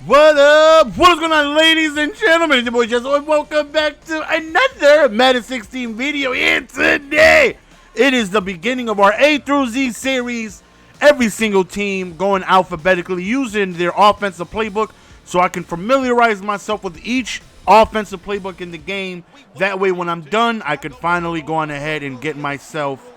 What up? What is going on, ladies and gentlemen? It's your boy Jess. Welcome back to another Madden 16 video. And today, it is the beginning of our A through Z series. Every single team going alphabetically using their offensive playbook so I can familiarize myself with each offensive playbook in the game. That way, when I'm done, I could finally go on ahead and get myself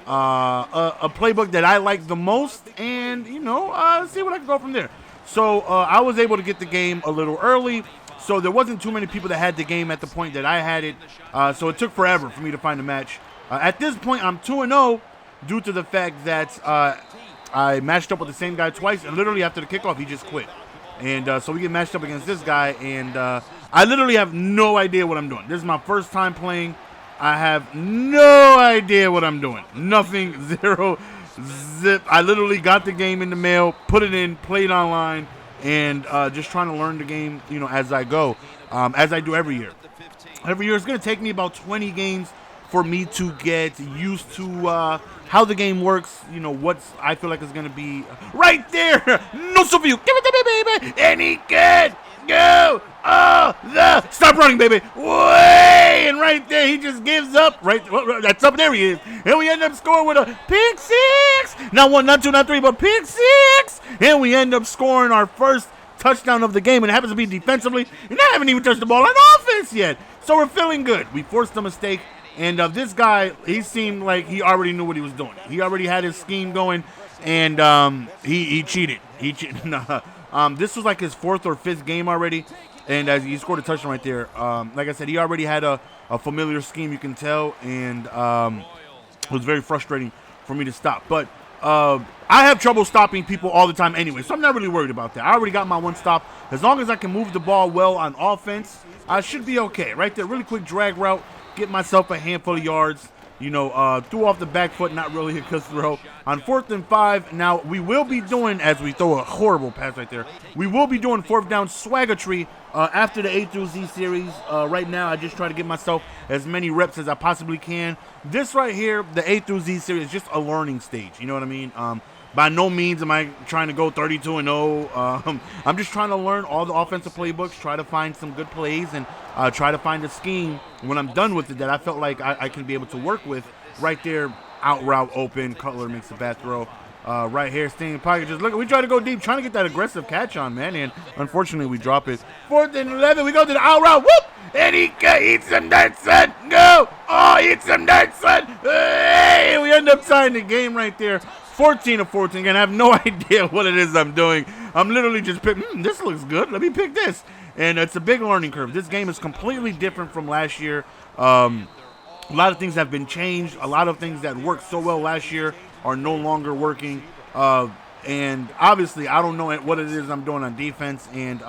a playbook that I like the most and, see what I can go from there. So I was able to get the game a little early, so there wasn't too many people that had the game at the point that I had it, so it took forever for me to find a match. At this point, I'm 2-0 due to the fact that I matched up with the same guy twice, and literally after the kickoff, he just quit. And so we get matched up against this guy, and I literally have no idea what I'm doing. This is my first time playing. I have no idea what I'm doing. Nothing, zero, zip. I literally got the game in the mail, put it in, played online, and just trying to learn the game, as I go, as I do every year. Every year, it's going to take me about 20 games for me to get used to how the game works, what's I feel like is going to be right there. No so for you. Give it to me, baby. And he can go. Stop running, baby. Way. And right there, he just gives up. Right. That's up. There he is. And we end up scoring with a pick six. Not one, not two, not three, but pick six. And we end up scoring our first touchdown of the game. And it happens to be defensively. And I haven't even touched the ball on offense yet. So we're feeling good. We forced a mistake. And this guy, he seemed like he already knew what he was doing. He already had his scheme going, and he cheated. He cheated. This was like his fourth or fifth game already, and as he scored a touchdown right there. Like I said, he already had a familiar scheme, you can tell, and it was very frustrating for me to stop. But I have trouble stopping people all the time anyway, so I'm not really worried about that. I already got my one stop. As long as I can move the ball well on offense, I should be okay. Right there, really quick drag route. Get myself a handful of yards, threw off the back foot, not really a good throw. On 4th and 5, now we will be doing, as we throw a horrible pass right there, we will be doing 4th down swaggertree after the A through Z series. Right now, I just try to get myself as many reps as I possibly can. This right here, the A through Z series, is just a learning stage, you know what I mean? By no means am I trying to go 32-0. I'm just trying to learn all the offensive playbooks, try to find some good plays, and try to find a scheme when I'm done with it that I felt like I can be able to work with. Right there, out route open, Cutler makes a bad throw. Right here, staying in the pocket. Just look, we try to go deep, trying to get that aggressive catch on, man, and unfortunately we drop it. 4th and 11, we go to the out route, whoop! And he eats some nuts, son. Go! Oh, eat some nuts, son. Hey, we end up tying the game right there. 14-14. Again, I have no idea what it is I'm doing. I'm literally just picking, this looks good. Let me pick this. And it's a big learning curve. This game is completely different from last year. A lot of things have been changed. A lot of things that worked so well last year are no longer working. And obviously, I don't know what it is I'm doing on defense. And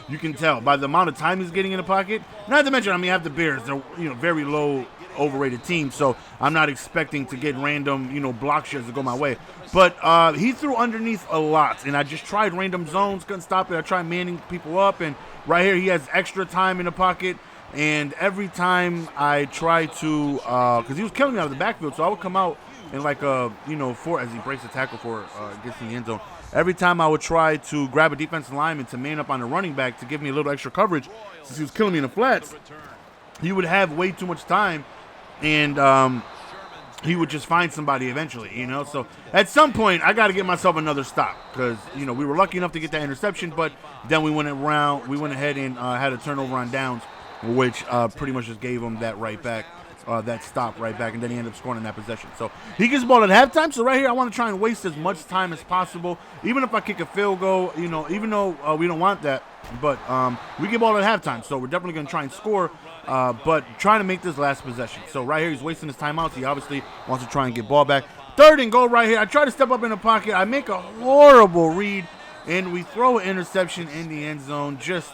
you can tell by the amount of time he's getting in the pocket. Not to mention, I have the Bears. They're very low, overrated team, so I'm not expecting to get random, block shots to go my way. But he threw underneath a lot, and I just tried random zones, couldn't stop it. I tried manning people up, and right here he has extra time in the pocket, and every time I try to, because he was killing me out of the backfield, so I would come out in like a, as he breaks the tackle for gets in the end zone. Every time I would try to grab a defensive lineman to man up on the running back to give me a little extra coverage, since he was killing me in the flats, he would have way too much time. And he would just find somebody eventually, So at some point, I got to get myself another stop because, we were lucky enough to get that interception, but then we went ahead and had a turnover on downs, which pretty much just gave him that right back, that stop right back, and then he ended up scoring in that possession. So he gets the ball at halftime. So right here, I want to try and waste as much time as possible, even if I kick a field goal, even though we don't want that. But we get ball at halftime, so we're definitely going to try and score, but trying to make this last possession. So right here, he's wasting his timeouts. He obviously wants to try and get ball back. 3rd and goal right here. I try to step up in the pocket. I make a horrible read, and we throw an interception in the end zone. Just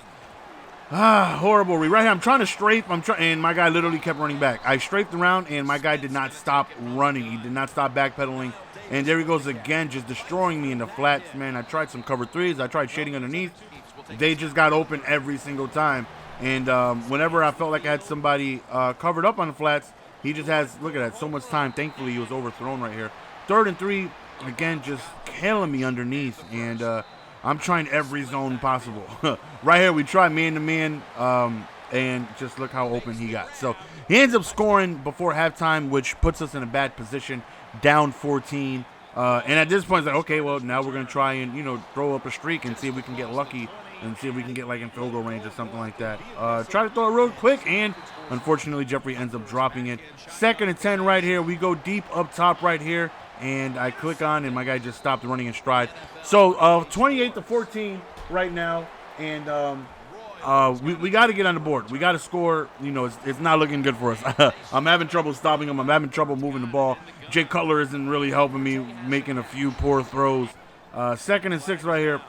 horrible read. Right here, I'm trying to strafe, and my guy literally kept running back. I strafed around, and my guy did not stop running. He did not stop backpedaling. And there he goes again, just destroying me in the flats, man. I tried some cover threes. I tried shading underneath. They just got open every single time. And whenever I felt like I had somebody covered up on the flats, he just has, look at that, so much time. Thankfully, he was overthrown right here. 3rd and 3, again, just killing me underneath. And I'm trying every zone possible. Right here, we try man-to-man, and just look how open he got. So he ends up scoring before halftime, which puts us in a bad position, down 14. And at this point, it's like, okay, well, now we're going to try and, throw up a streak and see if we can get lucky and see if we can get, like, in field goal range or something like that. Try to throw it real quick, and unfortunately, Jeffrey ends up dropping it. 2nd and 10 right here. We go deep up top right here, and I click on, and my guy just stopped running in stride. So 28-14 right now, and we got to get on the board. We got to score. It's not looking good for us. I'm having trouble stopping him. I'm having trouble moving the ball. Jay Cutler isn't really helping me, making a few poor throws. 2nd and 6 right here.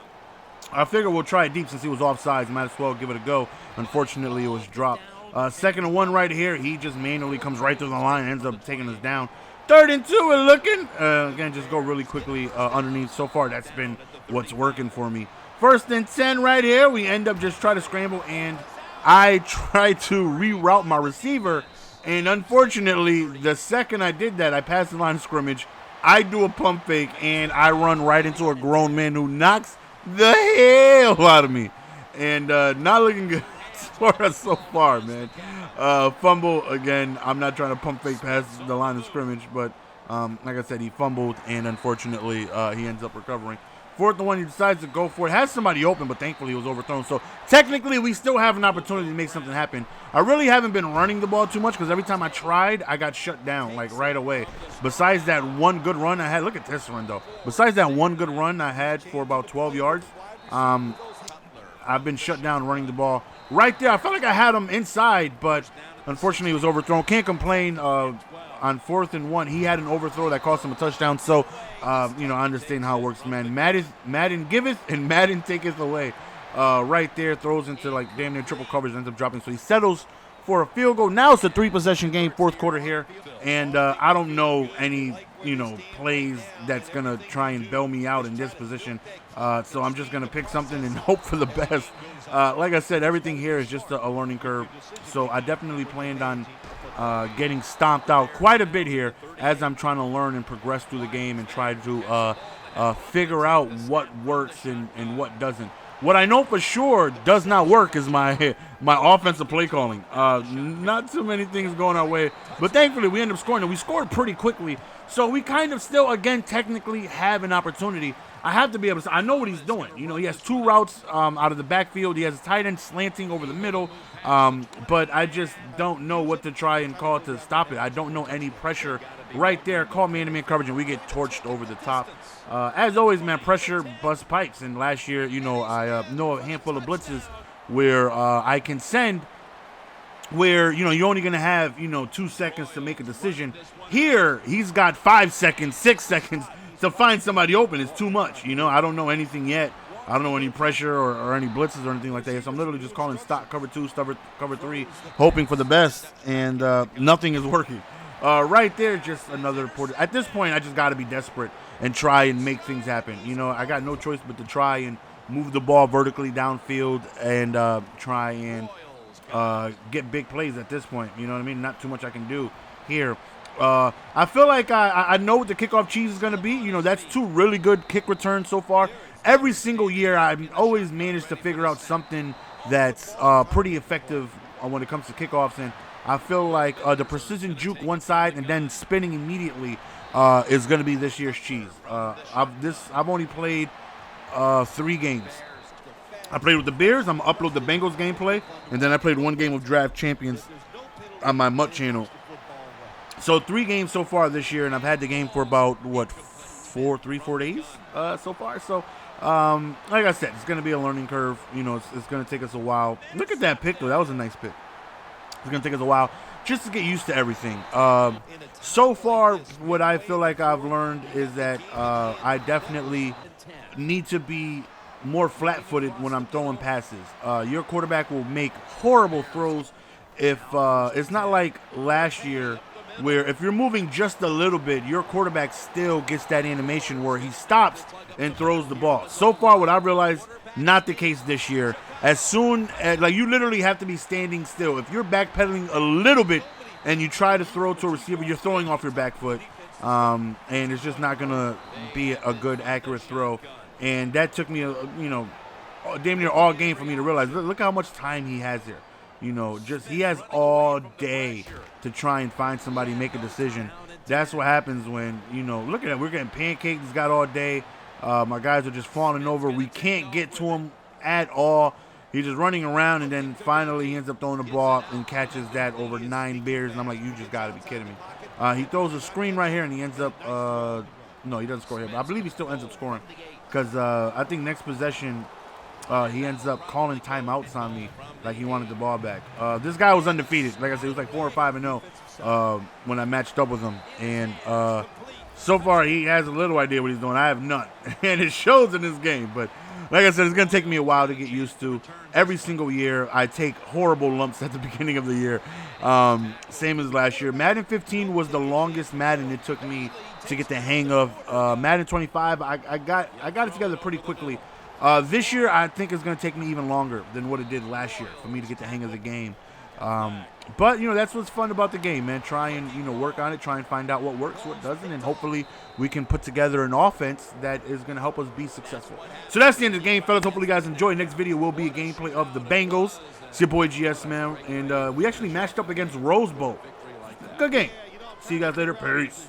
I figure we'll try it deep since he was offsides. Might as well give it a go. Unfortunately, it was dropped. 2nd and 1 right here. He just manually comes right through the line and ends up taking us down. 3rd and 2, we're looking. Again, just go really quickly underneath. So far, that's been what's working for me. 1st and 10 right here. We end up just trying to scramble, and I try to reroute my receiver. And unfortunately, the second I did that, I passed the line of scrimmage. I do a pump fake, and I run right into a grown man who knocks the hell out of me. And not looking good for us so far, man. Fumble again. I'm not trying to pump fake past the line of scrimmage, but like I said, he fumbled, and unfortunately, he ends up recovering. 4th and 1, he decides to go for it. Has somebody open, but thankfully he was overthrown. So technically, we still have an opportunity to make something happen. I really haven't been running the ball too much because every time I tried, I got shut down, like right away. Besides that one good run I had, look at this run though. Besides that one good run I had for about 12 yards, I've been shut down running the ball. Right there, I felt like I had him inside, but unfortunately he was overthrown. Can't complain. On 4th and 1, he had an overthrow that cost him a touchdown. So, I understand how it works, man. Madden giveth and Madden taketh away. Right there, throws into like damn near triple coverage, ends up dropping. So he settles for a field goal. Now it's a 3-possession game, 4th quarter here, and I don't know any plays that's gonna try and bail me out in this position. So I'm just gonna pick something and hope for the best. Like I said, everything here is just a learning curve. So I definitely planned on getting stomped out quite a bit here as I'm trying to learn and progress through the game and try to figure out what works and what doesn't. What I know for sure does not work is my offensive play calling. Not too many things going our way, but thankfully we end up scoring, and we scored pretty quickly. So we kind of still, again, technically have an opportunity. I have to be able to. I know what he's doing. He has 2 routes out of the backfield. He has a tight end slanting over the middle. But I just don't know what to try and call to stop it. I don't know any pressure right there. Call man-to-man coverage, and we get torched over the top. As always, man, pressure busts pipes. And last year, I know a handful of blitzes where I can send where, you're only going to have, 2 seconds to make a decision. Here, he's got 5 seconds, 6 seconds to find somebody open. It's too much. I don't know anything yet. I don't know any pressure or any blitzes or anything like that. So I'm literally just calling stock cover 2, cover 3, hoping for the best, and nothing is working. Right there, just another report. At this point, I just got to be desperate and try and make things happen. I got no choice but to try and move the ball vertically downfield and try and get big plays at this point. You know what I mean? Not too much I can do here. I feel like I know what the kickoff cheese is going to be. That's 2 really good kick returns so far. Every single year, I've always managed to figure out something that's pretty effective when it comes to kickoffs. And I feel like the precision juke one side and then spinning immediately is going to be this year's cheese. I've only played 3 games. I played with the Bears. I'm going to upload the Bengals gameplay. And then I played 1 game of Draft Champions on my M.U.T channel. So 3 games so far this year, and I've had the game for about, 4 days so far. So, like I said, it's going to be a learning curve. It's going to take us a while. Look at that pick, though. That was a nice pick. It's going to take us a while just to get used to everything. So far, what I feel like I've learned is that I definitely need to be more flat-footed when I'm throwing passes. Your quarterback will make horrible throws if it's not like last year where if you're moving just a little bit, your quarterback still gets that animation where he stops and throws the ball. So far, what I've realized, not the case this year. As soon as, you literally have to be standing still. If you're backpedaling a little bit and you try to throw to a receiver, you're throwing off your back foot. And it's just not going to be a good, accurate throw. And that took me, damn near all game for me to realize, look how much time he has here. Just he has all day to try and find somebody, make a decision. That's what happens when, look at that. We're getting pancaked. He's got all day. My guys are just falling over. We can't get to him at all. He's just running around, and then finally he ends up throwing the ball and catches that over 9 bears. And I'm like, you just got to be kidding me. He throws a screen right here, and he ends up no, he doesn't score here, but I believe he still ends up scoring because I think next possession he ends up calling timeouts on me like he wanted the ball back. This guy was undefeated. Like I said, he was like 4 or 5-0 when I matched up with him. And so far he has a little idea what he's doing. I have none. And it shows in this game. But like I said, it's going to take me a while to get used to. Every single year I take horrible lumps at the beginning of the year. Same as last year. Madden 15 was the longest Madden it took me to get the hang of. Madden 25, I got it together pretty quickly. This year, I think it's going to take me even longer than what it did last year for me to get the hang of the game. But, that's what's fun about the game, man. Try and, work on it. Try and find out what works, what doesn't. And hopefully we can put together an offense that is going to help us be successful. So that's the end of the game, fellas. Hopefully you guys enjoy. Next video will be a gameplay of the Bengals. It's your boy GS, man. And we actually matched up against Rose Bowl. Good game. See you guys later. Peace.